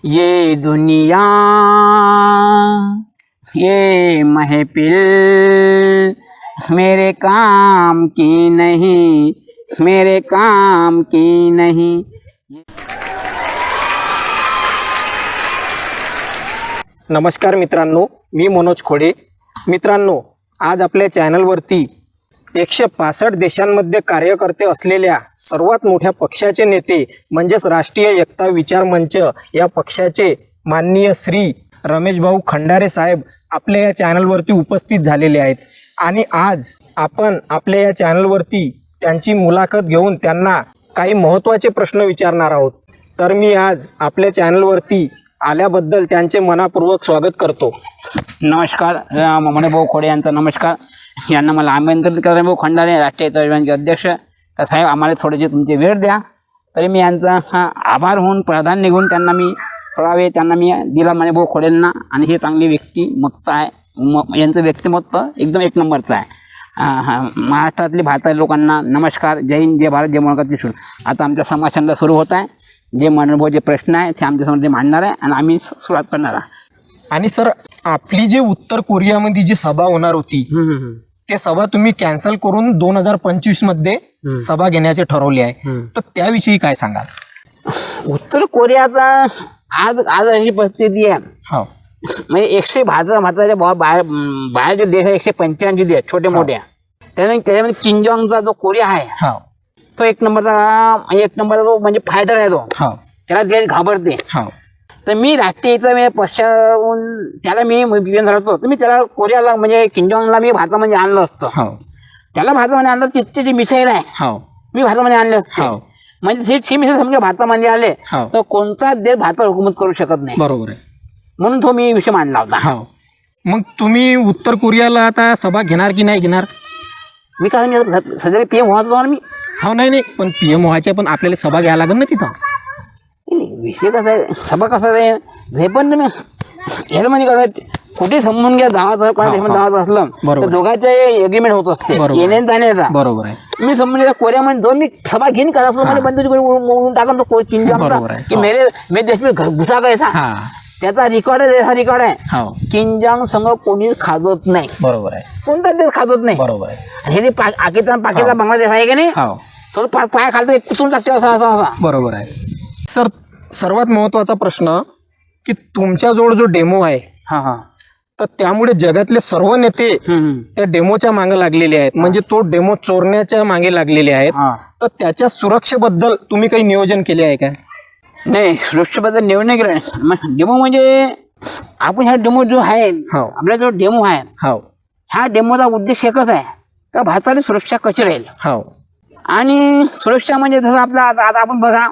ये दुनिया ये महफिल मेरे काम की नहीं, मेरे काम की नहीं। नमस्कार मित्रांनो, मी मनोज खोडे। मित्रांनो, आज आपल्या चॅनलवरती 165 देशांमध्ये कार्यकर्ते असलेल्या सर्वात मोठ्या पक्षाचे नेते म्हणजेच राष्ट्रीय एकता विचार मंच या पक्षाचे माननीय श्री रमेश भाऊ खंडारे साहेब आपल्या या चॅनलवरती उपस्थित झालेले आहेत आणि आज आपण आपल्या या चॅनलवरती त्यांची मुलाखत घेऊन त्यांना काही महत्त्वाचे प्रश्न विचारणार आहोत। तर मी आज आपल्या चॅनलवरती आल्याबद्दल त्यांचे मनापूर्वक स्वागत करतो। नमस्कार, मनोज भाऊ खोडे यांचा नमस्कार। यांना मला आमंत्रित करा भाऊ खंडारे राष्ट्रीय विचार अध्यक्ष। तर साहेब आम्हाला थोडेसे तुमचे वेळ द्या। तरी मी यांचा आभार होऊन प्राधान्य घेऊन त्यांना मी थोडा वेळ त्यांना मी दिला मनोज भाऊ खोडेंना। आणि हे चांगली व्यक्तिमत्व आहे, यांचं व्यक्तिमत्व एकदम एक नंबरचं आहे। महाराष्ट्रातले भारतातील लोकांना नमस्कार, जय हिंद, जय भारत, जय मुलाखती सुरू। आता आमच्या संभाषणाला सुरू होत आहे। जे मनोज भाऊ जे प्रश्न आहे ते आमच्यासमोर ते मांडणार आहे आणि आम्ही सुरुवात करणार आहे। आणि सर, आपली जी उत्तर कोरियामध्ये जी सभा होणार होती ते सभा तुम्ही कॅन्सल करून 2025 मध्ये सभा घेण्याचे ठरवले आहे, तर त्याविषयी काय सांगाल? उत्तर कोरियाचा आज अशी परिस्थिती आहे, हो म्हणजे भारताच्या बाहेरचे देश आहे 185 देश छोटे मोठे। त्याच्यामध्ये किम जोंगचा जो कोरिया आहे हो तो एक नंबरचा तो म्हणजे फायटर आहे तो। हो त्याला देश घाबरते। हो तर मी राष्ट्रीय पक्षाहून त्याला मी ठरवतो, तर मी त्याला कोरियाला म्हणजे किम जोंगला मी भारतामध्ये आणलं असतं। हो त्याला भारतामध्ये आणलं, तिथचे जे मिसाईल आहे हो मी भारतामध्ये आणले असते। हो म्हणजे हे मिसाईल समजा भारतामध्ये आले हो तर कोणताच देश भारतावर हुकूमत करू शकत नाही। बरोबर आहे, म्हणून तो मी विषय मांडला होता। हो मग तुम्ही उत्तर कोरियाला आता सभा घेणार की नाही घेणार? मी कसं मी सध्या PM व्हायचो ना मी। हो नाही पण PM व्हायच्या पण आपल्याला सभा घ्यायला लागेल ना तिथं। विषय कसा आहे, सभा कसा आहे हे पण तुम्ही ह्याचं म्हणजे कसं आहे, कुठे समजून घ्या जावाचं जावाचं असलं तर दोघांचे एग्रीमेंट होत असते येण्या जाण्याचा। बरोबर आहे, मी समजून कोरियामध्ये दोन मी सभा घेईन का असं मला बंद उडून टाकून तो किम जोंगचा की मेरे देश में घुसा कैसा, त्याचा रेकॉर्ड आहे, त्याचा रेकॉर्ड आहे। किम जोंग संग कोणी खाजत नाही। बरोबर आहे, कोणताच देश खाजत नाही। बरोबर आहे। हे पाकिस्तान बांगलादेश आहे की नाही, तो पाय खालतो कुचून टाकते असा। बरोबर आहे सर। सर्वात महत्वाचा प्रश्न की तुमच्याजवळ जो डेमो आहे तर त्यामुळे जगातले सर्व नेते त्या डेमोच्या मागे लागलेले आहेत, म्हणजे तो डेमो चोरण्याच्या मागे लागलेले आहेत। तर त्याच्या सुरक्षेबद्दल तुम्ही काही नियोजन केले आहे का? नाही, सुरक्षेबद्दल नियोजन केलं। डेमो म्हणजे आपण ह्या डेमो जो आहे आपला जो डेमो आहे ह्या डेमोचा उद्देश एकच आहे का भारताची सुरक्षा कशी राहील। आणि सुरक्षा म्हणजे जसं आपला आता आपण बघा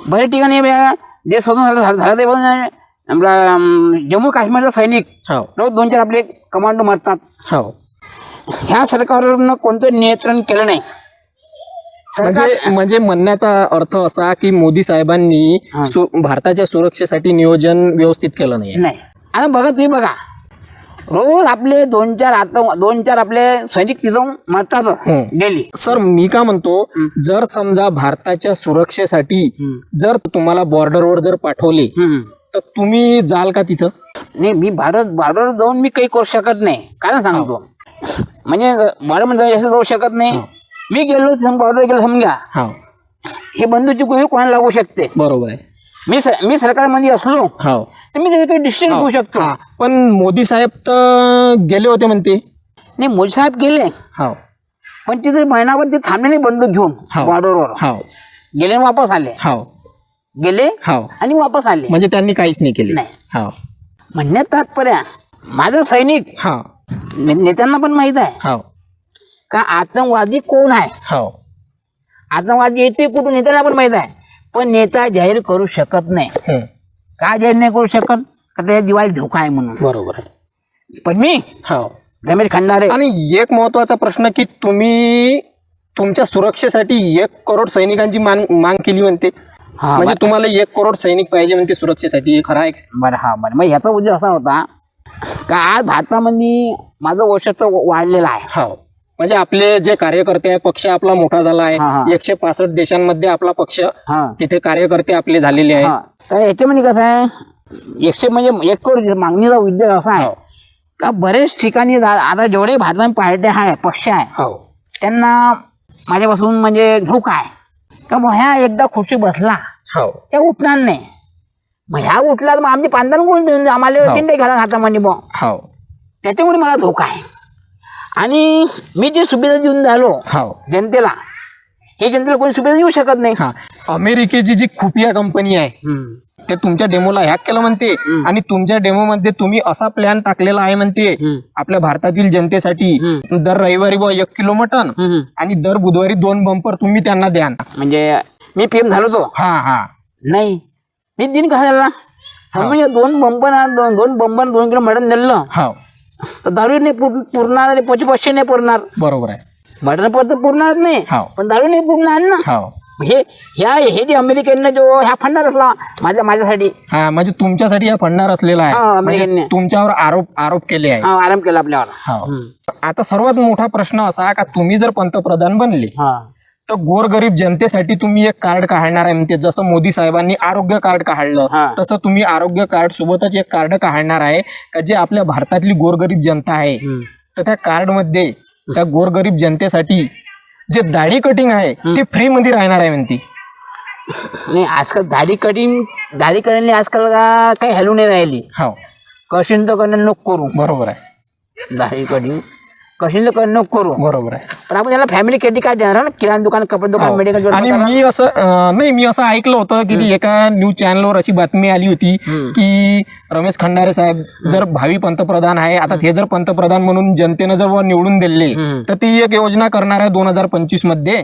बऱ्याच ठिकाणी देश स्वतंत्र झाला ते आपला जम्मू काश्मीरचा सैनिक रोज 2-4 आपले कमांडो मारतात। ह्या सरकारनं कोणतं नियंत्रण केलं नाही। म्हणजे म्हणण्याचा अर्थ असा की मोदी साहेबांनी भारताच्या सुरक्षेसाठी नियोजन व्यवस्थित केलं नाही। आता बघा तुम्ही बघा रोज आपले 2-4 आपले सैनिक तिथं मरतात डेली। सर मी का म्हणतो, जर समजा भारताच्या सुरक्षेसाठी जर तुम्हाला बॉर्डरवर जर पाठवले तर तुम्ही जाल का तिथं? नाही, मी बॉर्डरवर जाऊन मी काही करू शकत नाही, कारण सांगतो म्हणजे बॉर्डरमध्ये असं जाऊ शकत नाही। मी गेलो बॉर्डर गेलो समजा हे बंदूकची गोळी कोणाला लागू शकते। बरोबर आहे। मी सरकारमध्ये असलो तर मी त्याचे डिसिजन घेऊ शकतो। पण मोदी साहेब तर गेले होते म्हणते। नाही, मोदी साहेब गेले पण तिथे महिनाभर ते थांबले नाही बंदूक घेऊन बॉर्डरवर। गेले वापस आले, गेले आणि वापस आले, म्हणजे त्यांनी काहीच नाही केले। म्हणण्यात तात्पर्य माझा सैनिक नेत्यांना पण माहित आहे का आतंकवादी कोण आहे, आतंकवादी येते कुठून नेत्याला पण माहित आहे। पण नेता जाहीर करू शकत नाही। का जाहीर नाही करू शकत? का त्या दिवाळी धोका आहे म्हणून। बरोबर आहे। पण मी रमेश खंडारे। आणि एक महत्वाचा प्रश्न की तुम्ही तुमच्या सुरक्षेसाठी 1 करोड सैनिकांची मांग केली म्हणते, म्हणजे तुम्हाला 1 करोड सैनिक पाहिजे म्हणते सुरक्षेसाठी, हे खरं आहे? बरं मग ह्याचा उद्देश असा होता का आज भारतामध्ये माझं वर्चस्व वाढलेलं आहे। म्हणजे आपले जे कार्यकर्ते आहे, पक्ष आपला मोठा झाला हा, हा. आहे. 165 देशांमध्ये आपला पक्ष, हा तिथे कार्यकर्ते आपले झालेले हा आहेत. तर याच्यामध्ये कसं आहे, 100 म्हणजे 1 करोड मागणीचा उद्देश असा आहे हो. का बरेच ठिकाणी आता जेवढे भारतात पार्ट्या आहे, पक्ष आहे, हो त्यांना माझ्यापासून म्हणजे धोका आहे का मग ह्या एकदा खुर्ची बसला हो त्या उठणार नाही. मग ह्या उठला तर मग आमची पांधन कोण देऊन आम्हाला टिंडे घाला हातामध्ये बो. हो त्याच्यामुळे मला धोका आहे. आणि मी जी सुविधा देऊन झालो हो जनतेला, हे जनतेला कोणी सुविधा देऊ शकत नाही. हा. अमेरिकेची जी खुफिया कंपनी आहे ते तुमच्या डेमोला हॅक केलं म्हणते, आणि तुमच्या डेमो मध्ये तुम्ही असा प्लॅन टाकलेला आहे म्हणते आपल्या भारतातील जनतेसाठी, दर रविवारी 1 किलो मटन आणि दर बुधवारी 2 बंपर तुम्ही त्यांना द्या. म्हणजे मी पीएम झालो तो हा हा नाही, मी दिन कसा झाला म्हणजे 2 बंपर 2 किलो मटण दिलं हो तर दारू नाही पुरणार, 500 नाही पुरणार. बरोबर आहे. मटण तर पुरणार नाही, हो. पण दारू नाही पुरणार ना. हो हे जे अमेरिकेनं जो ह्या फंडार असला माझ्यासाठी, हा, म्हणजे तुमच्यासाठी हा फंडार असलेला हा, आहे, अमेरिकेने. म्हणजे तुमच्यावर आरोप केले आहे. आराम केला आपल्यावर. हो. आता सर्वात मोठा प्रश्न असा का तुम्ही जर पंतप्रधान बनले तर गोरगरीब जनतेसाठी तुम्ही एक कार्ड काढणार आहे म्हणते. जसं मोदी साहेबांनी आरोग्य कार्ड काढलं हा. तसं तुम्ही आरोग्य कार्ड सोबतच एक कार्ड काढणार आहे का जे आपल्या भारतातली गोरगरीब जनता आहे, तर त्या कार्ड मध्ये त्या गोरगरीब जनतेसाठी जे दाढी कटिंग आहे ते फ्री मध्ये राहणार आहे म्हणते. नाही आजकाल दाढी कटिंग आजकाल काही हॅलू नाही राहिली. हो कशीन तर करणं नको करू. बरोबर आहे. दाढी कटिंग कशीन तर करणं नको करू. बरोबर आहे. पण आपण त्याला फॅमिली क्रेडिट कार्ड देणार ना, किराणा दुकान, कपडे दुकान, मेडिकल. आणि मी असं ऐकलं होतं की ती एका न्यूज चॅनलवर अशी बातमी आली होती की रमेश खंडारे साहेब जर भावी पंतप्रधान आहे, आता ते जर पंतप्रधान म्हणून जनतेनं जर वर निवडून दिले तर ती एक योजना करणार आहे 2025 मध्ये.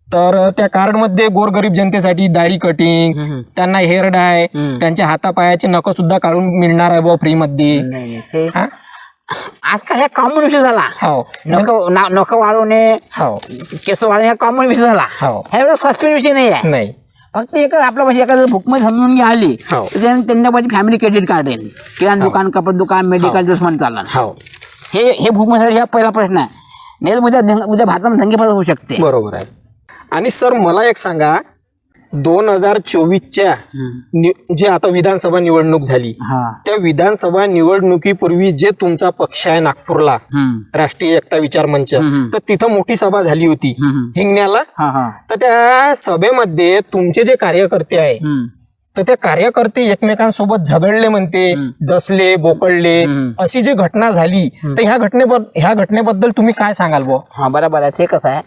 तर त्या कार्ड मध्ये गोरगरीब जनतेसाठी दाढी कटिंग, त्यांना हेअर डाय, त्यांच्या हातापायाचे नख सुद्धा काढून मिळणार आहे फ्री मध्ये. नाही ते हा? आजकाल ह्या कॉमन विषय झाला. हो नख वाढवणे, हो केस वाढवणे हा कॉमन विषय झाला. हो हा एवढा सस्पेंड विषय नाही आहे. नाही. फक्त एक आपल्या पाशी एखादं भूकमध्ये समजून आली हो. तर त्यांच्या पाशी फॅमिली क्रेडिट कार्ड आहे, किराणा दुकान, कपडे दुकान, मेडिकल दुश्मन चालणार. हो हे भूकमध्ये हा पहिला प्रश्न आहे. नाही तर उद्या भारतामध्ये दंगेफाद होऊ शकते. बरोबर आहे. आणि सर मला एक सांगा, 2024च्या जे आता विधानसभा निवडणूक झाली, हा त्या विधानसभा निवडणुकीपूर्वी जे तुमचा पक्ष आहे नागपूरला, राष्ट्रीय एकता विचार मंच, तर तिथं मोठी सभा झाली होती हिंगण्याला. हा हा तर त्या सभेमध्ये तुमचे जे कार्यकर्ते आहे तर ते कार्यकर्ते एकमेकांसोबत झगडले म्हणते, डसले, बोकडले, अशी जी घटना झाली, तर ह्या घटनेबद्दल तुम्ही काय सांगाल बुवा? हा बरोबर आहे. ते कसं आहे,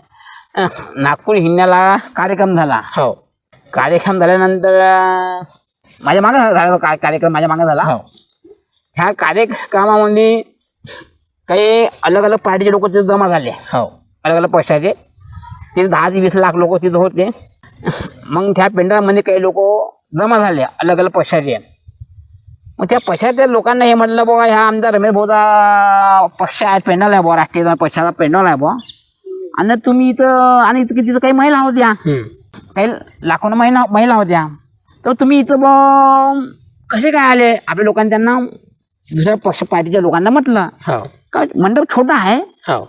नागपूर हिंगण्याला कार्यक्रम झाला. हो कार्यक्रम झाल्यानंतर माझ्या मागे झाला कार्यक्रम माझ्या मागे झाला. ह्या कार्यक्रमामध्ये काही अलग अलग पार्टीचे लोक तिथे जमा झाले, हो अलग अलग पक्षाचे. तिथे 10 ते 20 लाख लोक तिथं होते. मग त्या पेंडामध्ये काही लोक जमा झाले अलग अलग पक्षाचे. मग त्या पक्षाच्या लोकांना हे म्हटलं बघा, ह्या आमचा रमेश भाऊचा पक्ष आहे, पेंडॉल आहे बुवा, राष्ट्रीय पक्षाचा पेंडॉल आहे बुवा, आणि तुम्ही इथं, आणि इथं तिथं काही महिला होत्या, काही लाखोनं महिला होत्या, तर तुम्ही इथं कसे काय आले? आपल्या लोकांनी त्यांना दुसऱ्या पक्ष पार्टीच्या लोकांना म्हटलं का मंडप छोटा आहे,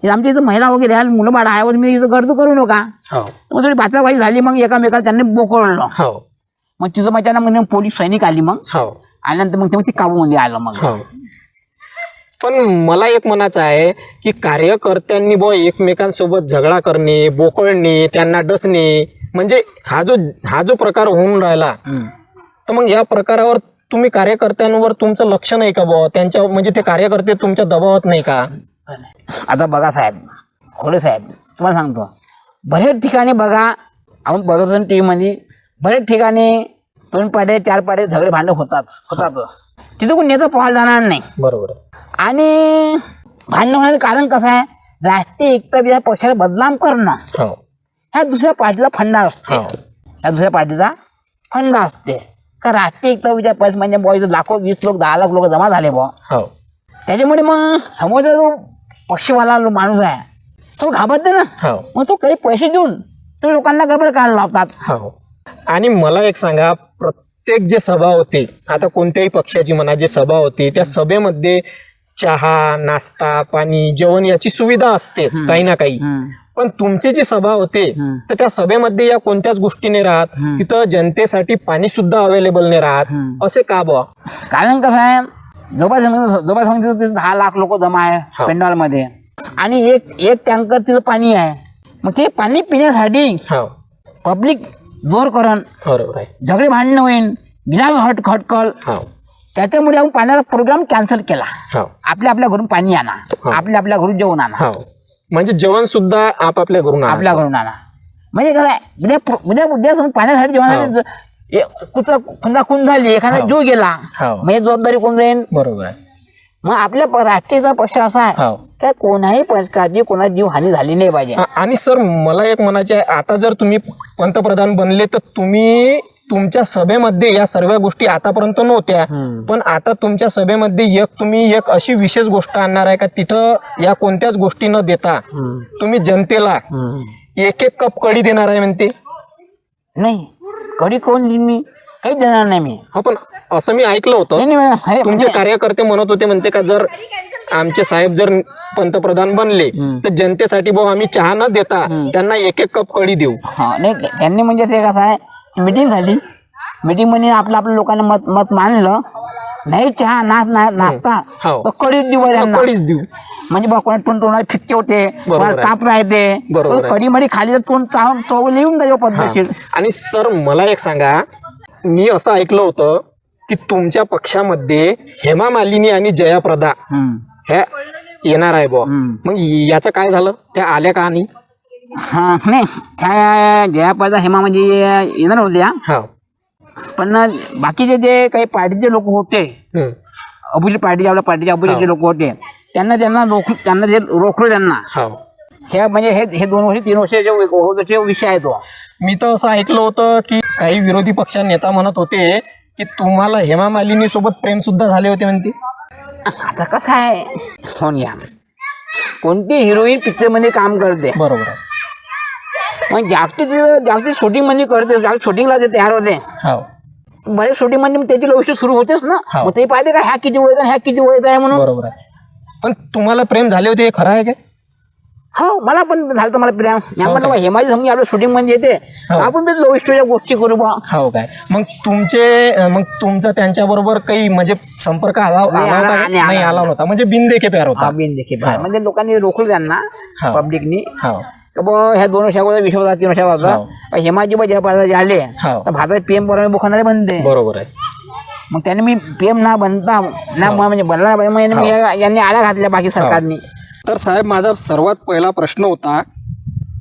आमच्या इथं महिला वगैरे आहे, मुलं बाळा आहे, तुम्ही इथं गर्द करू नका. मग थोडी बाचाबाची झाली. मग एकामेकाला त्यांनी बोकळलं. मग तिथं माझ्या म्हणजे पोलीस सैनिक आली. मग आल्यानंतर मग ते काबूमध्ये आलं. मग पण मला एक म्हणायचं आहे की कार्यकर्त्यांनी एकमेकांसोबत झगडा करणे, बोकळणे, त्यांना डसणे, म्हणजे हा जो प्रकार होऊन राहिला, तर मग या प्रकारावर तुम्ही कार्यकर्त्यांवर तुमचं लक्ष नाही का बुवा? त्यांच्या म्हणजे ते कार्यकर्ते तुमच्या दबावात नाही का? आता बघा साहेब, खोडे साहेब, तुम्हाला सांगतो, बरेच ठिकाणी बघा, आपण बघत होतो टी व्हीमध्ये, बरेच ठिकाणी 2 पाड्या 4 पाड्या झगडे भांडण होतात. तिथं कोण नेता पोहायला जाणार नाही. बरोबर. आणि भांडण होण्याचं कारण कसं आहे, राष्ट्रीय एकता या पक्षाला बदनाम करणं, ह्या दुसऱ्या पार्टीचा फंडा असते. ह्या दुसऱ्या पार्टीचा फंडा असते का राष्ट्रीय एकता विचार पक्ष म्हणजे बॉईज लाखो 20 लोक 10 लाख लोक जमा झाले बुवा. त्याच्यामुळे मग समोरचा जो पक्षवाला माणूस आहे तो घाबरते ना. मग तो काही पैसे देऊन तो लोकांना गडबड करायला लावतात. आणि मला एक सांगा, प्रत्येक जे सभा होते, आता कोणत्याही पक्षाची म्हणा, जे सभा होती त्या सभेमध्ये चहा, नाश्ता, पाणी, जेवण याची सुविधा असतेच काही ना काही. पण तुमची जी सभा होते तर त्या सभेमध्ये या कोणत्याच गोष्टी नाही राहत. तिथं जनतेसाठी पाणी सुद्धा अवेलेबल नाही राहत. असे का बुवा? कारण कसं आहे, जोबा समितीत 10 लाख लोक जमा आहे हो. पेंडॉल मध्ये, आणि एक टँकर तिथं पाणी आहे. मग ते पाणी पिण्यासाठी हो, पब्लिक जोर करण, बरोबर आहे. झगडे भांडणं होईल, गिलास खटकल. हो, त्याच्यामुळे आपण पाण्याचा प्रोग्राम कॅन्सल केला. हो, आपल्या घरून पाणी आणा, आपल्या घरून जेवण आणा, हो. म्हणजे जेवण सुद्धा आपापल्या घरून आणायचं. आपल्या घरून आणा. म्हणजे कसं आहे, उद्या समजा पाण्यासाठी जेवणासाठी कुठं समजा खून झाली, एखादा जीव गेला, हो. म्हणजे जबाबदारी कोण राहील? बरोबर आहे. मग आपल्या राष्ट्रीयचा पक्ष असा आहे हो. की कोणाही प्रकारची कोणाची जीव हानी झाली नाही पाहिजे. आणि सर मला एक म्हणायचे आहे, आता जर तुम्ही पंतप्रधान बनले तर तुम्ही तुमच्या सभेमध्ये या सर्व गोष्टी आतापर्यंत नव्हत्या, पण आता तुमच्या सभेमध्ये तुम्ही एक अशी विशेष गोष्ट आणणार आहे का तिथं या कोणत्याच गोष्टी न देता तुम्ही जनतेला 1-1 कप कढी देणार आहे म्हणते? नाही, कधी कोण देईन मी? काही देणार नाही मी. हो, पण असं मी ऐकलं होतं. नाही, नाही, तुमचे म्हणजे कार्यकर्ते म्हणत होते म्हणते का जर आमचे साहेब जर पंतप्रधान बनले तर जनतेसाठी भाऊ आम्ही चहा न देता त्यांना 1-1 कप कढी देऊ. हा, नाही, त्यांनी म्हणजे ते कसं आहे, मीटिंग झाली, मीटिंग मध्ये आपल्या लोकांना मत मांडलं, नाही चहा नाश्ता हो. तर कढीच देऊ त्यांना. कढीच देऊ. म्हणजे बघ, तोंडाला फिक्के होते, बरोबर आहे. ताप राहते, बरोबर आहे. कढी मध्ये खाली तर तोंड चव लिहून द्यावं पद्धतशीर. आणि सर मला एक सांगा, मी असं ऐकलं होतं की तुमच्या पक्षामध्ये हेमा मालिनी आणि जयाप्रदा ह्या येणार आहे बुवा. मग याचं काय झालं? त्या आल्या का? नाही, हा, नाही, त्या जयाप्रदा हेमा म्हणजे येणार होत्या, हा, पण बाकीचे जे काही पार्टीचे लोक होते, अपोजिट पार्टी, आपल्या पार्टीचे अपोजिटचे लोक होते, त्यांना रोखलं त्यांना. हा. हे म्हणजे हे 2 वर्ष 3 वर्षाचे विषय आहे तो. मी तर असं ऐकलं होतं की काही विरोधी पक्ष नेता म्हणत होते की तुम्हाला हेमा मालिनी सोबत प्रेम सुद्धा झाले होते म्हणते. आता कसं आहे, फोन घ्या, कोणती हिरोईन पिक्चर मध्ये काम करते, बरोबर आहे. मग जागतिक शूटिंग मध्ये करते, जागतिक शूटिंगला ते तयार होते, हो, बरेच शूटिंग मध्ये त्याची लव इश्यू सुरू होतेच ना. हो. मग ते पाहिजे का ह्या किती वयाचा, ह्या किती वयाचा आहे म्हणून. बरोबर आहे. पण तुम्हाला प्रेम झाले होते हे खरं आहे काय? हो, मला पण झालं, मला प्रेम. म्हणलं हेमाची समजा आपल्या शूटिंग मध्ये येते, हो. आपण लव इश्यूच्या गोष्टी करू बा. हो काय? मग तुमचा त्यांच्या बरोबर काही म्हणजे संपर्क आला होता का? नाही आला नव्हता, म्हणजे बिनदेखी प्यार होता. म्हणजे लोकांनी रोखलं त्यांना, हो. पब्लिकनी, हो, ह्या 2 वर्षावर 20 वर्षात 3 वर्षावर हेमाजी जयपाल आले हो. तर भारतात पीएम बुखारणारे बनते. बरोबर आहे. मग त्यांनी मी पीएम ना बनता ना म्हणजे बनला पाहिजे, मग यांनी आळा घातल्या बाकी सरकारनी. तर साहेब माझा सर्वात पहिला प्रश्न होता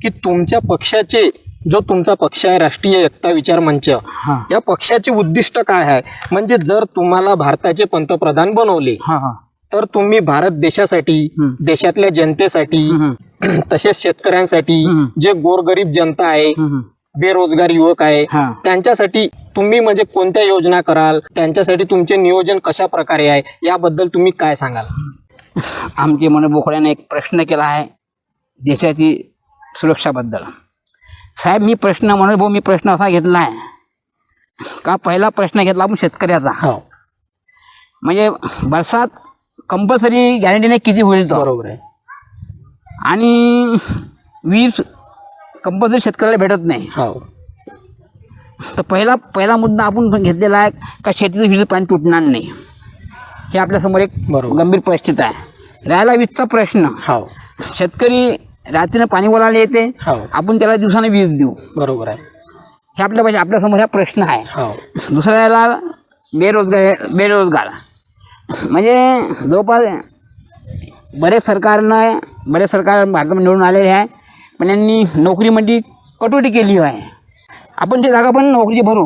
की तुमच्या पक्षाचे जो तुमचा पक्ष आहे राष्ट्रीय एकता विचार मंच, या पक्षाचे उद्दिष्ट काय आहे? म्हणजे जर तुम्हाला भारताचे पंतप्रधान बनवले तर तुम्ही भारत देशासाठी, देशातल्या जनतेसाठी, तसेच शेतकऱ्यांसाठी, जे गोरगरीब जनता आहे, बेरोजगार युवक आहे, त्यांच्यासाठी तुम्ही म्हणजे कोणत्या योजना कराल, त्यांच्यासाठी तुमचे नियोजन कशा प्रकारे आहे, याबद्दल तुम्ही काय सांगाल? आमचे मन बोखड्याने एक प्रश्न केला आहे देशाची सुरक्षाबद्दल. साहेब मी प्रश्न असा घेतला आहे का, पहिला प्रश्न घेतला आपण शेतकऱ्याचा, म्हणजे बरसात कंपल्सरी गॅरंटीने किती होईल तो, बरोबर आहे. आणि वीज कंपल्सरी शेतकऱ्याला भेटत नाही. तर पहिला मुद्दा आपण घेतलेला आहे का शेतीचं विहिरीत पाणी तुटणार नाही. हे आपल्यासमोर एक गंभीर परिस्थिती आहे. राहिला वीजचा प्रश्न, शेतकरी रात्रीनं पाणी बोलायला येते, आपण त्याला दिवसाने वीज देऊ, बरोबर आहे. हे आपल्यासमोर हा प्रश्न आहे. दुसरा राहिला बेरोजगार, म्हणजे जवळपास बरेच सरकार भारतामध्ये निवडून आलेले आहे, पण यांनी नोकरीमध्ये कटोटी केली आहे. आपण ते जागा पण नोकरीची भरू.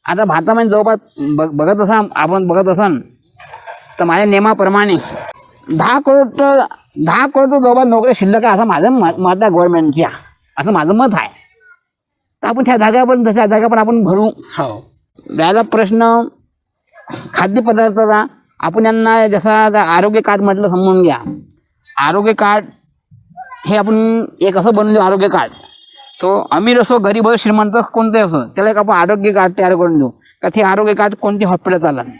आता भारतामध्ये जवळपास आपण बघत असाल तर माझ्या नियमाप्रमाणे 10 करोड जवळपास नोकऱ्या शिल्लक आहे, असं माझं मत आहे गव्हर्नमेंटच्या, असं माझं मत आहे. तर आपण त्या जागा पण आपण भरू. राहिला प्रश्न खाद्यपदार्थाचा, आपण यांना जसा आरोग्य कार्ड म्हटलं समजून घ्या. आरोग्य कार्ड हे आपण एक असं बनवून देऊ, आरोग्य कार्ड तो अमीर असो, गरीब असो, श्रीमंत कोणते असो, त्याला एक आपण आरोग्य कार्ड तयार करून देऊ का ते आरोग्य कार्ड कोणते हॉस्पिटल चालेल.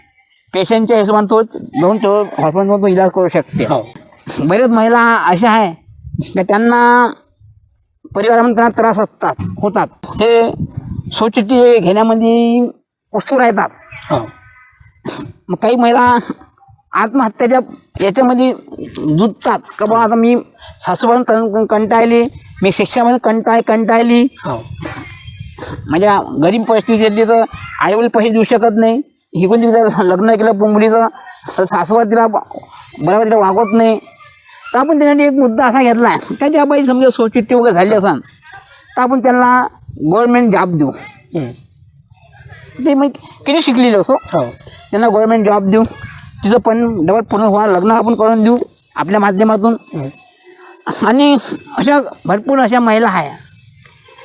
पेशंटच्या हिशोबाने तो जाऊन तो हॉस्पिटलमध्ये तो इलाज करू शकते. हो बरेच महिला अशा आहे की त्यांना परिवारामध्ये त्यांना त्रास होतात. ते स्वचिट्टी घेण्यामध्ये उत्सुक राहतात. हो मग काही महिला आत्महत्याच्या याच्यामध्ये जुटतात का बा आता मी सासूबाई कंटाळली, मी शिक्षणामध्ये कंटाळली. हो म्हणजे गरीब परिस्थिती येते तर आईवडील पैसे देऊ शकत नाही. ही कोणती लग्न केलं मुलीचं तर सासूबाई तिला बरोबर तिला वागवत नाही. तर आपण त्यासाठी एक मुद्दा असा घेतला आहे का ज्या बाई समजा सोचिट्टी वगैरे झाली असेल तर आपण त्यांना गव्हर्नमेंट जॉब देऊ. ते मग किती शिकलेले असो हो त्यांना गव्हर्नमेंट जॉब देऊ, तिचं पण डबल पूर्ण व्हा लग्न आपण करून देऊ आपल्या माध्यमातून. आणि अशा भरपूर अशा महिला आहे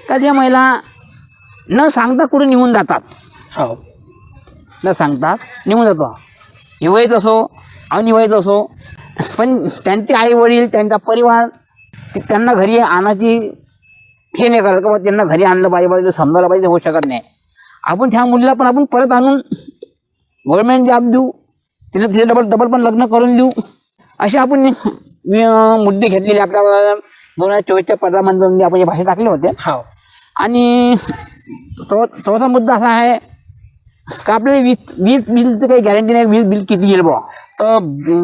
का ज्या महिला न सांगता कुठे निघून जातात. हो न सांगता निघून जातो, विवाहित असो अनिवाहित असो, पण त्यांचे आईवडील त्यांचा परिवार त्यांना घरी आणायची हे नाही करत का त्यांना घरी आणलं पाहिजे समजायला पाहिजे होऊ शकत नाही. आपण त्या मुलीला पण आपण परत आणून गव्हर्नमेंट जॉब देऊ, तिथे डबल पण लग्न करून देऊ. असे आपण मुद्दे घेतलेले आपल्या 2024च्या प्रधानमंत्र्यांनी आपण हे भाषण टाकले होते. हो आणि चौथा मुद्दा असा आहे का आपल्याला वीज बिलचं काही गॅरंटी नाही, वीज बिल किती येईल बुवा. तर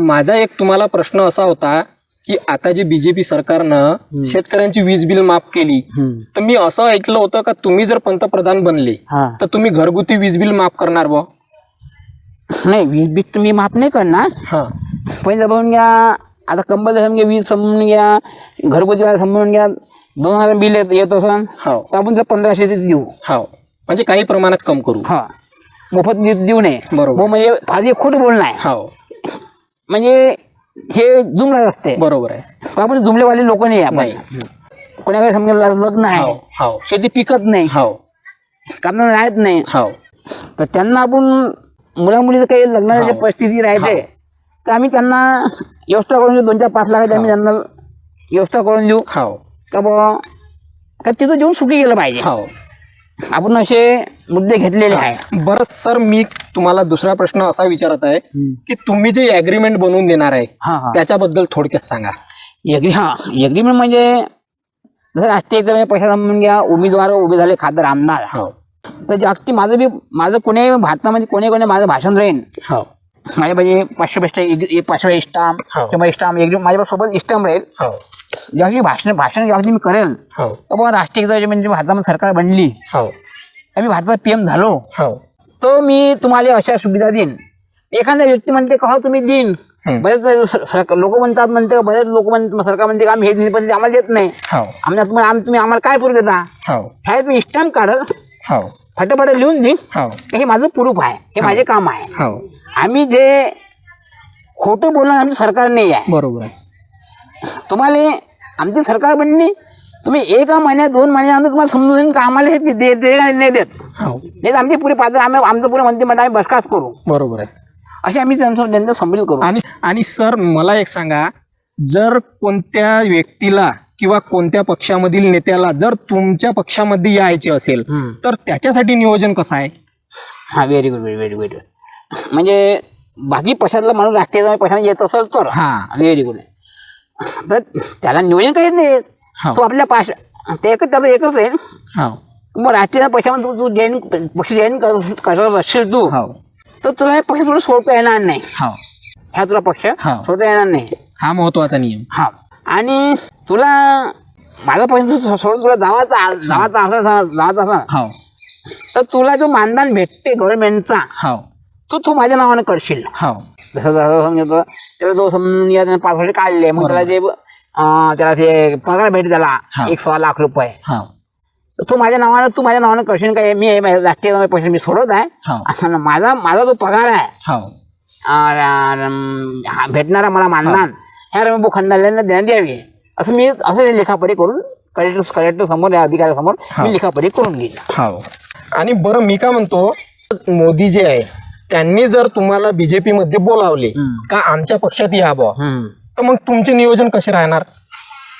माझा एक तुम्हाला प्रश्न असा होता की आता जे बीजेपी सरकारनं शेतकऱ्यांची वीज बिल माफ केली, तर मी असं ऐकलं होतं का तुम्ही जर पंतप्रधान बनले हां तर तुम्ही घरगुती वीज बिल माफ करणार बुवा. नाही, वीज बिल तुम्ही माफ नाही करणार. हां पण समजून घ्या आता कंपल्सरी समजा वीज समजून घ्या, घरगुती समजून घ्या 2000 बिल येत असेल हो तर आपण त्याला 1500 देऊ. हो म्हणजे काही प्रमाणात कम करू. हा मोफत वीज देऊ नये. बरोबर. मग म्हणजे फाजी खोटं बोलणं आहे. हो म्हणजे हे जुमला असते. बरोबर आहे. आपण जुमलेवाले लोक नाही आपण. नाही. कोणाकडे समजा लग्न आहे, हो हो शेती पिकत नाही, हो काम राहत नाही, हो तर त्यांना आपण मुलामुलीचं काही लग्नाची परिस्थिती राहते तर आम्ही त्यांना व्यवस्था करून देऊ. 2-5 लाखाची आम्ही त्यांना व्यवस्था करून देऊ हो का बा का तिथं जेवून सुखी गेलं पाहिजे. हो आपण असे मुद्दे घेतलेले आहे. बरं सर, मी तुम्हाला दुसरा प्रश्न असा विचारत आहे की तुम्ही जे ॲग्रीमेंट बनवून देणार आहे हां हां त्याच्याबद्दल थोडक्यात सांगा. एग्रीमेंट म्हणजे जसं राष्ट्रीय पैसा समजून घ्या, उमेदवार उभे झाले खासदार आमदार, हो तर जागतिक माझं कोणी भारतामध्ये कोणी माझं भाषण राहीन. हो माझ्या पाहिजे 500 स्टाम्प हो. किंवा स्टाम्प माझ्यासोबत स्टाम्प राहील. हो जेव्हा भाषण जेव्हा मी करेल हो तर बाबा राष्ट्रीय म्हणजे भारतामध्ये सरकार बनली, हो आम्ही भारतात PM झालो, हो तो मी तुम्हाला अशा सुविधा देईन. एखादा व्यक्ती म्हणते का हो तुम्ही देईन, बरेच लोक म्हणते बरेच लोक सरकार म्हणते का आम्ही हे दिले पण ते आम्हाला देत नाही. हो तुम्ही आम्हाला काय प्रूफ देता. हो ह्यात मी स्टॅम्प काढल, हो फटाफट लिहून देईन, हो हे माझं प्रूफ आहे, हे माझे काम आहे. हो आम्ही जे खोटं बोलणं आमचं सरकार नाही आहे. बरोबर आहे. तुम्हाला आमची सरकार बनली, तुम्ही 1 महिन्यात 2 महिन्यानंतर तुम्हाला समजून देईन का आम्हाला हे नाही देत. हो नाही तर आमची पुरे पात्र आमचं पुरे मंत्रिमंडळ आम्ही बरखास्त करू. बरोबर आहे. असे आम्ही त्यांचं संमिलित करू. आणि सर मला एक सांगा, जर कोणत्या व्यक्तीला किंवा कोणत्या पक्षामधील नेत्याला जर तुमच्या पक्षामध्ये यायचे असेल तर त्याच्यासाठी नियोजन कसं आहे. हां व्हेरी गुड. म्हणजे बाकी पक्षातला माणूस राष्ट्रीय पक्षाने येत असेल तर हां व्हेरी गुड. तर त्याला नियोजन काहीच नाही. हो. तो आपल्या ते त्याचं एकच आहे. हो मग राष्ट्रीय पक्षामध्ये तू जॉईन पक्ष जॉईन करत असशील तू, हो तर तुला हे पक्ष तुला सोडता येणार नाही. हो ह्या तुला पक्ष हो. सोडता येणार नाही. हा महत्वाचा नियम. हा आणि तुला माझा पैसा सोडून तुला जावाचा असा हो तर तुला जो मानधन भेटते गव्हर्नमेंटचा हो तू माझ्या नावाने करशील. हो जसं समजतो त्याला जो समजून 5 वर्ष काढले मग त्याला ते पगार भेटते त्याला हा. 1.25 लाख रुपये. हो तू माझ्या नावाने करशील काय. मी राष्ट्रीय पैसे मी सोडत आहे. हो आणि माझा जो पगार आहे हो भेटणारा मला मानधन ह्या रमेश खंडाल्यांना देण्यात यावी असं मी लेखापडी करून कलेक्टर समोर या अधिकाऱ्यासमोर मी लेखापडी करून घेईल. हो. आणि बरं मी काय म्हणतो, मोदी जे आहे त्यांनी जर तुम्हाला बीजेपी मध्ये बोलावले का आमच्या पक्षात यावं तर मग तुमचे नियोजन कसे राहणार.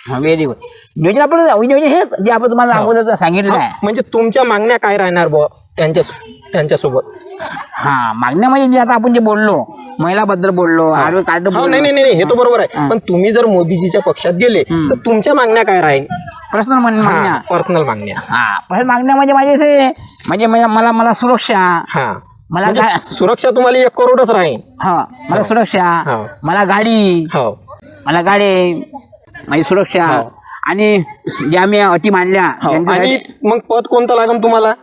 Very good. नियोजन आपण नियोजन हेच जे आपण तुम्हाला अगोदर सांगितलं आहे. म्हणजे तुमच्या मागण्या काय राहणार बुवा त्यांच्यासोबत? हा, मागण्या म्हणजे मी आता आपण जे बोललो महिलाबद्दल बोललो, आडवे कार्ड हो, नाही हे तर बरोबर आहे. पण तुम्ही जर मोदीजीच्या पक्षात गेले तर तुमच्या मागण्या काय राहील? पर्सनल मागण्या. पर्सनल मागण्या. हा, पर्सनल मागण्या म्हणजे माझे असे म्हणजे मला सुरक्षा. हा, मला म्हणजे सुरक्षा तुम्हाला 1 करोडच राहील. हा, मला सुरक्षा, हो. मला गाडी, हो, मला गाडी, माझी सुरक्षा. आणि ज्या मी अटी मांडल्या हो. आणि त्यांच्यासाठी मग पद कोणतं लागेल तुम्हाला?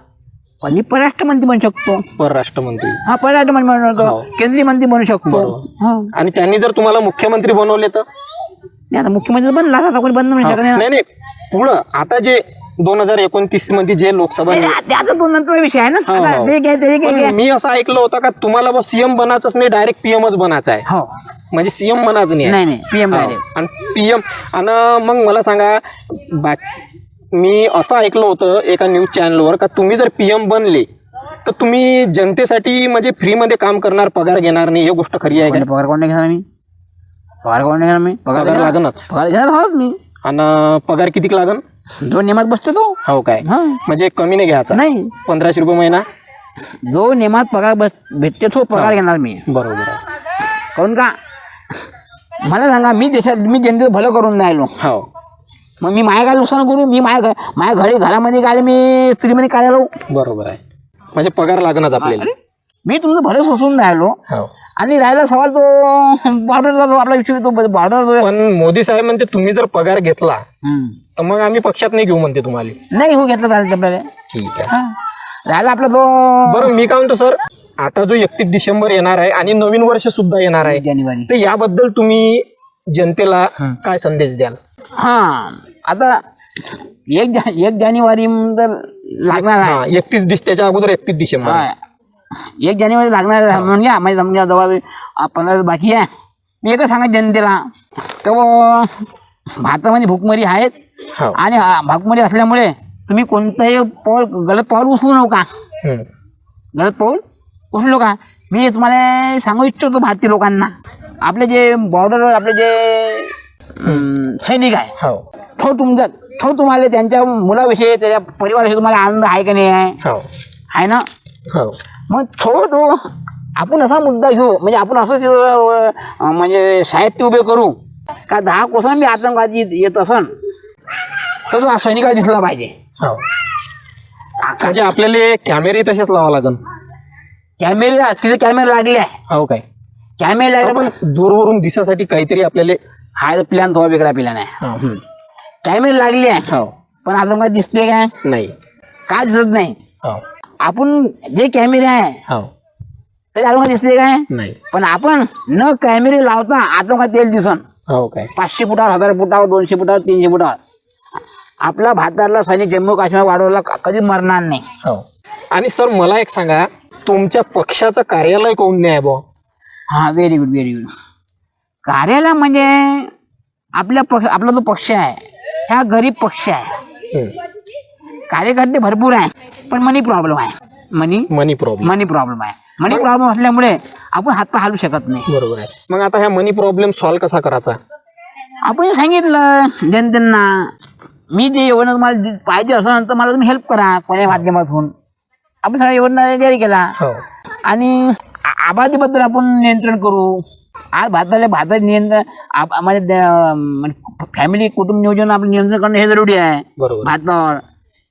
पण मी परराष्ट्र मंत्री बनू शकतो. परराष्ट्रमंत्री. हा, परराष्ट्र मंत्री बनू शकतो, हो. केंद्रीय मंत्री बनू शकतो. हा. आणि त्यांनी जर तुम्हाला मुख्यमंत्री बनवले तर? नाही, आता मुख्यमंत्री बनला आता कोणी बंद म्हणू शकत नाही. नाही पुढं आता जे 2029 मध्ये जे लोकसभा त्याचा तो नंतर विषय आहे ना. हो, हो. आता ते घ्या, ते घ्या. पण मी असं ऐकलं होतं का तुम्हाला बस सीएम बनायचंच नाही, डायरेक्ट पीएमच बनायचं आहे. हो, म्हणजे सीएम बनायचं नाही. नाही पीएम हो. डायरेक्ट. आणि पीएम. आणि मग मला सांगा, मी असं ऐकलं होतं एका न्यूज चॅनलवर का तुम्ही जर पीएम बनले तर तुम्ही जनतेसाठी म्हणजे फ्रीमध्ये काम करणार, पगार घेणार नाही. ही गोष्ट खरी आहे का? पगार कोण नाही घेणार मी? पगार कोण नाही घेणार मी? पगार लागणच. पगार घेणार आहोत मी. आणि पगार किती लागन? 2 नियमात बसतो तो. हो काय? हा. म्हणजे कमी नाही घ्यायचा? नाही, 1500 रुपये महिना. जो नियमात पगार भेटते तो पगार घेणार मी. बरोबर आहे. कारण का मला सांगा, मी जनतेचं भलं करून राहिलो. हो, मग मी माया काय नुकसान करू? मी माझ्या घरामध्ये काय मी स्त्रीमध्ये काय लावू? बरोबर आहे. म्हणजे पगार लागणच आपल्याला. मी तुमचं भलं सोसून राहिलो. हो. आणि राहिला सवाल तो बॉर्डरचा, जो आपला विषय तो बॉर्डर. पण मोदी साहेब म्हणते तुम्ही जर पगार घेतला तर मग आम्ही पक्षात नाही घेऊ म्हणते तुम्हाला. नाही हो, घेतलं चालेल आपल्याला. ठीक आहे. हा. राहिला आपला तो बरं, मी काय म्हणतो सर, आता जो 31 डिसेंबर येणार आहे आणि नवीन वर्ष सुद्धा येणार आहे, जानेवारी. तर याबद्दल तुम्ही जनतेला काय संदेश द्याल? हा, आता 1 जानेवारी लागणार आहे. 31 त्याच्या अगोदर 31 डिसेंबर. हा, 1 जानेवारी लागणार आहे. म्हणून घ्या, म्हणजे समजा जवळ 15 दिवस बाकी आहे. मी एकच सांगा जनतेला, तर भारतामध्ये भूकमारी आहेत. हो. आणि भूकमारी असल्यामुळे तुम्ही कोणतंही गलत पाऊल उचलू नका. गलत पाऊल उचलू नका. मी तुम्हाला सांगू इच्छितो भारतीय लोकांना, आपले जे बॉर्डरवर आपले जे सैनिक आहे, हो. तो तुम्हाला त्यांच्या मुलाविषयी, त्याच्या परिवाराविषयी तुम्हाला आनंद आहे का नाही आहे? हो. आहे ना? हो. मग तो आपण असा मुद्दा घेऊ, म्हणजे आपण असं म्हणजे साहित्य उभे करू का 10 कोसांबी आतंकवादी येत असन तर तो सैनिकाला दिसला पाहिजे. हो. म्हणजे आपल्याला कॅमेरे तसेच लावा लागन. कॅमेरे तिथे कॅमेरे लागले आहे. हो काय? कॅमेरे लागले, पण दूरवरून दिसासाठी काहीतरी आपल्याला. हा प्लॅन थोडा वेगळा प्लॅन आहे. कॅमेरे लागले आहे. हो. पण आतंकवादी दिसते काय? नाही. का दिसत नाही? हो. आपण जे कॅमेरे आहे हो. तरी आतंकवादी दिसते काय? नाही. पण आपण न कॅमेरे लावता आतंकवादी तेल दिसन. हो काय? 500 फुटावर, 1000 फुटावर, 200 फुटावर, 300 फुटावर. आपला भारतातला सैनिक जम्मू काश्मीर वाढवला कधीच मरणार नाही. हो. आणि सर मला एक सांगा, तुमच्या पक्षाचं कार्यालय कोण नाही बुवा? हा, व्हेरी गुड, व्हेरी गुड. कार्यालय म्हणजे आपला जो पक्ष आहे, ह्या गरीब पक्ष आहे. कार्यकर्ते भरपूर आहे, पण मनी प्रॉब्लेम आहे. मनी प्रॉब्लेम. मनी प्रॉब्लेम आहे. मनी प्रॉब्लेम असल्यामुळे आपण हातपाय हालू शकत नाही. बरोबर आहे. मग आता ह्या मनी प्रॉब्लेम सॉल्व्ह कसा करायचा? आपण सांगितलं जनतेना, मी जे योजना तुम्हाला पाहिजे असं तर मला तुम्ही हेल्प करा कोण्या माध्यमातून. आपण सगळ्या योजना जारी केला. हो. आणि आबादीबद्दल आपण नियंत्रण करू. आज भारताचे नियंत्रण म्हणजे फॅमिली कुटुंब नियोजन आपण नियंत्रण करणं हे जरुरी आहे. बरोबर. भारतावर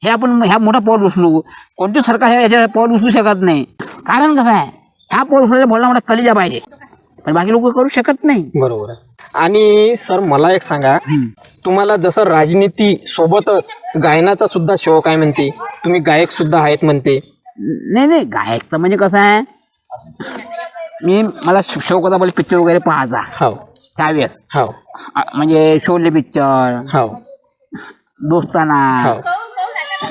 हे आपण ह्या मोठा पाऊल उचलू. कोणती सरकार ह्याच्या पाऊल उचलू शकत नाही. कारण कसं आहे, ह्या पाऊल उचलायला बोलला मोठा कलिजा पाहिजे, पण बाकी लोक करू शकत नाही. बरोबर आहे. आणि सर मला एक सांगा, तुम्हाला जसं राजनीती सोबतच गायनाचा सुद्धा शौक आहे म्हणते, तुम्ही गायक सुद्धा आहेत म्हणते. नाही, गायक तर म्हणजे कसं आहे, मला शौक होता बोले पिक्चर वगैरे पाहायचा. हो. त्यावेळेस हो. म्हणजे शोले पिक्चर, हो. दोस्ताना, हो.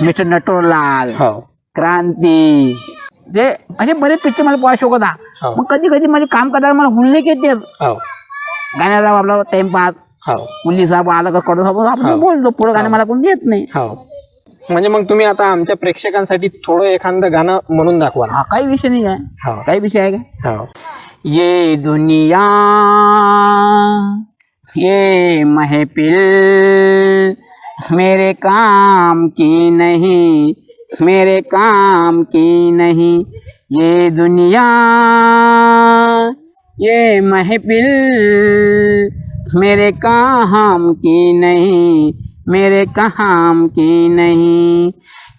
मिस्टर नटवरलाल, हो. क्रांती, ते असे बरेच पिक्चर मला पाहायचा शौक होता. हो. मग कधी कधी म्हणजे काम करताना मला हुल्लेख येते हो. गाण्याचा, आपला टाइमपास. हो. मुली साहेब आला का कडू साहेब आपण बोलतो, पुढं गाणं मला कोण देत नाही. हो. म्हणजे मग तुम्ही आता आमच्या प्रेक्षकांसाठी थोडं एखादं गाणं म्हणून दाखवा. हा, काही विषय नाही आहे. हो. काही विषय आहे का? हो. ये दुनिया ये महफिल मेरे काम की नहीं, मेरे काम की नहीं, ये दुनिया ये महफिल मेरे काम की नहीं, मेरे काम की नहीं।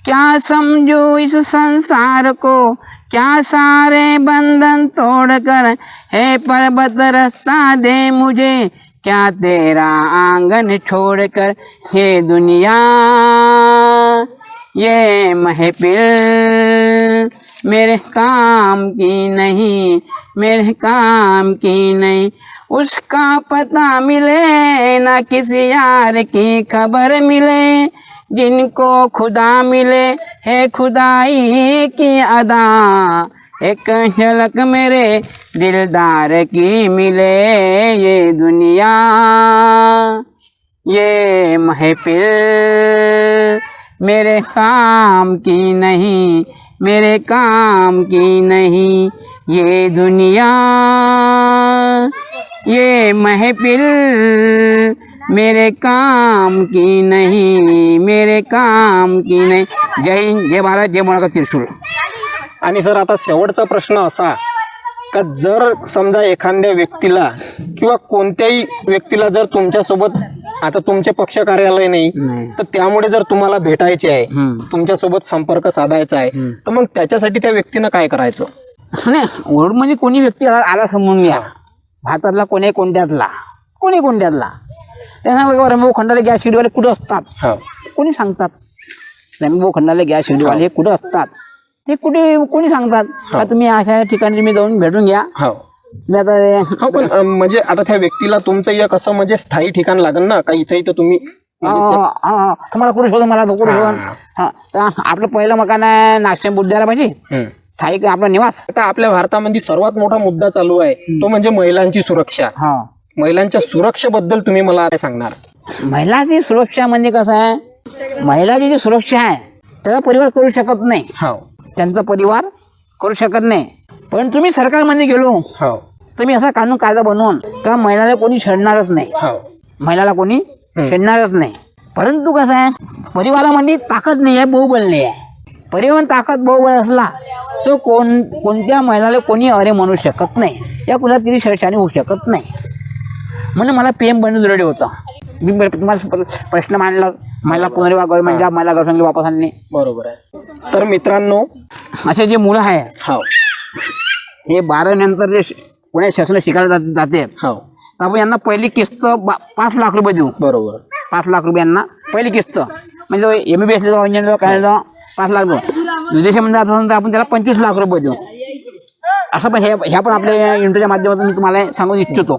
क्या समझो इस संसार को, क्या सारे बंधन तोड़कर, है पर्वत रास्ता दे मुझे, क्या तेरा आंगन छोड़कर, ये दुनिया ये महफिल मेरे काम की नहीं, मेरे काम की नहीं। उसका पता मिले ना किसी यार की खबर मिले, जिनको खुदा मिले है खुदाई की अदा, एक झलक मेरे दिलदार की मिले, ये दुनिया ये महफिल मेरे काम की नहीं, मेरे काम की नहीं, ये दुनिया ये महफिल मेरे काम की नहीं, मेरे काम की नाही। जय हिंद, जय भारत, जय मोनाका त्रिशूल. आणि सर आता शेवटचा प्रश्न असा का जर समजा एखाद्या व्यक्तीला किंवा कोणत्याही व्यक्तीला जर तुमच्यासोबत आता तुमचे पक्ष कार्यालय नाही तर त्यामुळे जर तुम्हाला भेटायचे आहे, तुमच्यासोबत संपर्क साधायचा आहे, तर मग त्याच्यासाठी त्या व्यक्तीनं काय करायचं? नाही, ओरड म्हणजे कोणी व्यक्ती आला समजून घ्या, भारतातला कोणी कोणत्यातला त्यांना रमेश खंडाले गॅस शेगडीवाले कुठं असतात कोणी सांगतात, रमेश खंडाले गॅस शेगडीवाले कुठं असतात ते कोणी सांगतात का तुम्ही अशा ठिकाणी तुम्ही जाऊन भेटून घ्या. तुम्ही आता पण म्हणजे आता त्या व्यक्तीला तुमचं एक असं म्हणजे स्थायी ठिकाण लागेल ना का इथं तुम्ही तुम्हाला कुठे शोधून मला कुठे शोधून. हा, तर आपलं पहिलं मकान आहे नागशेम बुद्धाला पाहिजे स्थायिक आपला निवास. आता आपल्या भारतामध्ये सर्वात मोठा मुद्दा चालू आहे तो म्हणजे महिलांची सुरक्षा. महिलांच्या सुरक्षेबद्दल तुम्ही मला काय सांगणार? महिलाची सुरक्षा म्हणजे कसं आहे, महिलाची जी सुरक्षा आहे त्याचा परिवार करू शकत नाही, त्यांचा परिवार करू शकत नाही. पण तुम्ही सरकारमध्ये गेलो तुम्ही असा कानून कायदा बनवून का महिलाला कोणी छेडणारच नाही, महिलाला कोणी छेडणारच नाही. परंतु कसं आहे परिवारामध्ये ताकद नाही आहे, बहुबल नाही आहे. परिवार ताकद बहुबल असला तो कोणत्या महिलाला कोणी अरे म्हणू शकत नाही, या कुणाला तिने छेडछाडी होऊ शकत नाही. म्हणून मला PM बनणं जरुरी होतं. मी तुम्हाला प्रश्न मांडला, महिला पुनर्विवाह गव्हर्नमेंट जॉब, मला घरसंगी वापस आणणे. बरोबर आहे. तर मित्रांनो असे जे मुलं आहे हे 12 नंतर जे पुणे शिक्षण शिकायला जाते तर आपण यांना पहिली किस्त 5 लाख रुपये देऊ. बरोबर, 5 लाख रुपये यांना पहिली किस्त, म्हणजे MBBS जाऊ, इंजिनियर काय जाऊ 5 लाख देऊ. विदेशामध्ये जात असेल तर आपण त्याला 25 लाख रुपये देऊ. असं पण ह्या पण आपल्या इंटरच्या माध्यमातून मी तुम्हाला सांगू इच्छितो.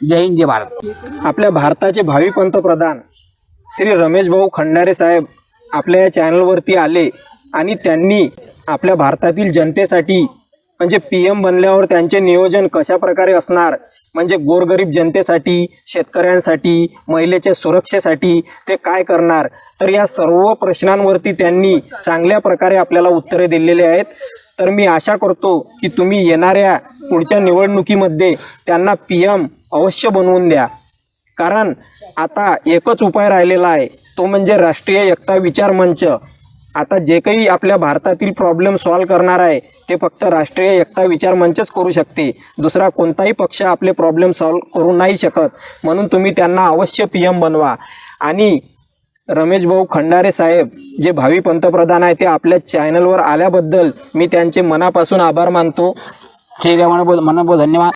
जय हिंद, जय भारत. आपल्या भारताचे भावी पंतप्रधान श्री रमेश भाऊ खंडारे साहेब आपल्या या चॅनलवरती आले आणि त्यांनी आपल्या भारतातील जनतेसाठी म्हणजे PM बनल्यावर त्यांचे नियोजन कशा प्रकारे असणार, म्हणजे गोरगरीब जनतेसाठी, शेतकऱ्यांसाठी, महिलेच्या सुरक्षेसाठी ते काय करणार, तर या सर्व प्रश्नांवरती त्यांनी चांगल्या प्रकारे आपल्याला उत्तरे दिलेली आहेत. तर मी आशा करतो की तुम्ही येणाऱ्या पुढच्या निवडणुकीमध्ये त्यांना PM अवश्य बनवून द्या. कारण आता एकच उपाय राहिलेला आहे तो म्हणजे राष्ट्रीय एकता विचार मंच. आता जे काही आपल्या भारतातील प्रॉब्लेम सॉल्व करणार आहे ते फक्त राष्ट्रीय एकता विचार मंचच करू शकते, दुसरा कोणताही पक्ष आपले प्रॉब्लेम सॉल्व करू नाही शकत. म्हणून तुम्ही त्यांना अवश्य PM बनवा. आणि रमेश भाऊ खंडारे साहेब जे भावी पंतप्रधान आहे ते आपल्या चॅनलवर आल्याबद्दल मी त्यांचे मनापासून आभार मानतो. ठीक आहे, मनापासून धन्यवाद.